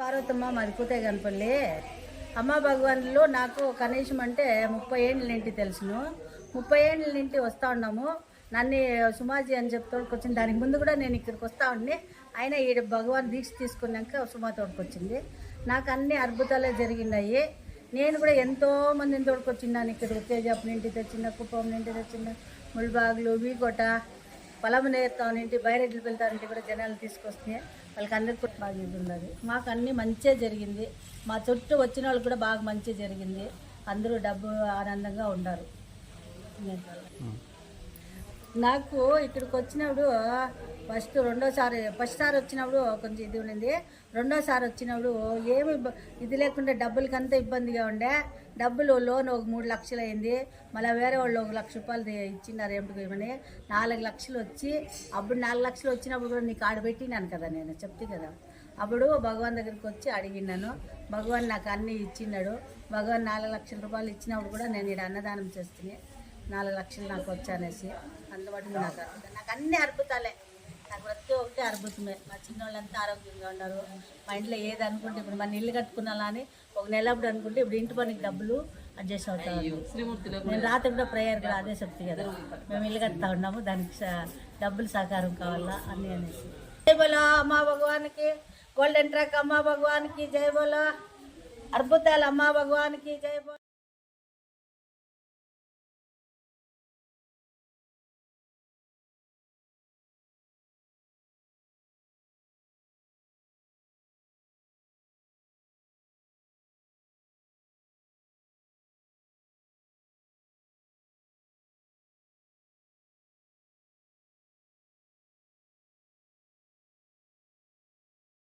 పార్వతమ్మ మాది కూతేగనపల్లి. అమ్మ భగవాన్లో నాకు కనీసం అంటే 30 ఏళ్ళ నుండి తెలుసును. 30 ఏళ్ళ నుండి వస్తూ ఉన్నాము. నన్ను సుమాజీ అని చెప్తోడికి వచ్చింది. దానికి ముందు కూడా నేను ఇక్కడికి వస్తూ ఉండి అయినా ఈ భగవాన్ దీక్ష తీసుకున్నాక సుమా తోడికి వచ్చింది. నాకు అన్ని అద్భుతాలే జరిగినాయి. నేను కూడా ఎంతో మందిని తోడుకొచ్చిన్నాను. ఇక్కడ తేజాపు నుండి తెచ్చిన, కుప్పం నుండి తెచ్చిన, ముల్బాగులు, వీకోట, పొలమనేరుతా నుండి, బైరెడ్లు వెళ్తా నుండి కూడా జనాలు తీసుకొస్తే వాళ్ళకి అందరికీ కూడా బాగా ఇది ఉన్నది. మాకు అన్నీ మంచిగా జరిగింది. మా చుట్టూ వచ్చిన వాళ్ళకి కూడా బాగా మంచి జరిగింది. అందరూ డబ్బు ఆనందంగా ఉన్నారు. నాకు ఇక్కడికి వచ్చినప్పుడు ఫస్ట్ సారి వచ్చినప్పుడు కొంచెం ఇది ఉండింది. రెండోసారి వచ్చినప్పుడు ఏమి ఇది లేకుండా డబ్బులకంతా ఇబ్బందిగా ఉండే. డబ్బులు లోన్ ఒక 3 లక్షలు అయింది. మళ్ళీ వేరే వాళ్ళు 1 లక్ష రూపాయలు ఇచ్చినారు ఏమిటి ఇవ్వని. 4 లక్షలు వచ్చి అప్పుడు 4 లక్షలు వచ్చినప్పుడు కూడా నీకు ఆడబెట్టినాను కదా, నేను చెప్తే కదా. అప్పుడు భగవాన్ దగ్గరికి వచ్చి అడిగినాను. భగవాన్ నాకు అన్నీ ఇచ్చినాడు. భగవాన్ 4 లక్షల రూపాయలు ఇచ్చినప్పుడు కూడా నేను ఇక్కడ అన్నదానం చేస్తుంది. 4 లక్షలు నాకు వచ్చానేసి అందుబాటులో నాకు అన్ని అద్భుతాలే. నాకు ప్రతి ఒక్కటి అద్భుతమే. మా చిన్నోళ్ళంతా ఆరోగ్యంగా ఉన్నారు. మా ఇంట్లో ఏది అనుకుంటే ఇప్పుడు మన ఇల్లు కట్టుకున్నాలా అని ఒక నెల అప్పుడు అనుకుంటే ఇప్పుడు ఇంటి పనికి డబ్బులు అడ్జస్ట్ అవుతాయి. నేను రాత్రి కూడా ప్రేయర్ కూడా అదే చెప్తే కదా, మేము ఇల్లు కడతా ఉన్నాము, దానికి డబ్బులు సహకారం కావాలా అన్నీ అనేసి. జై బోలో అమ్మా భగవానికి, గోల్డెన్ ట్రాక్ అమ్మా భగవానికి జై బోలో, అద్భుతాలు అమ్మా భగవానికి జై బోలో.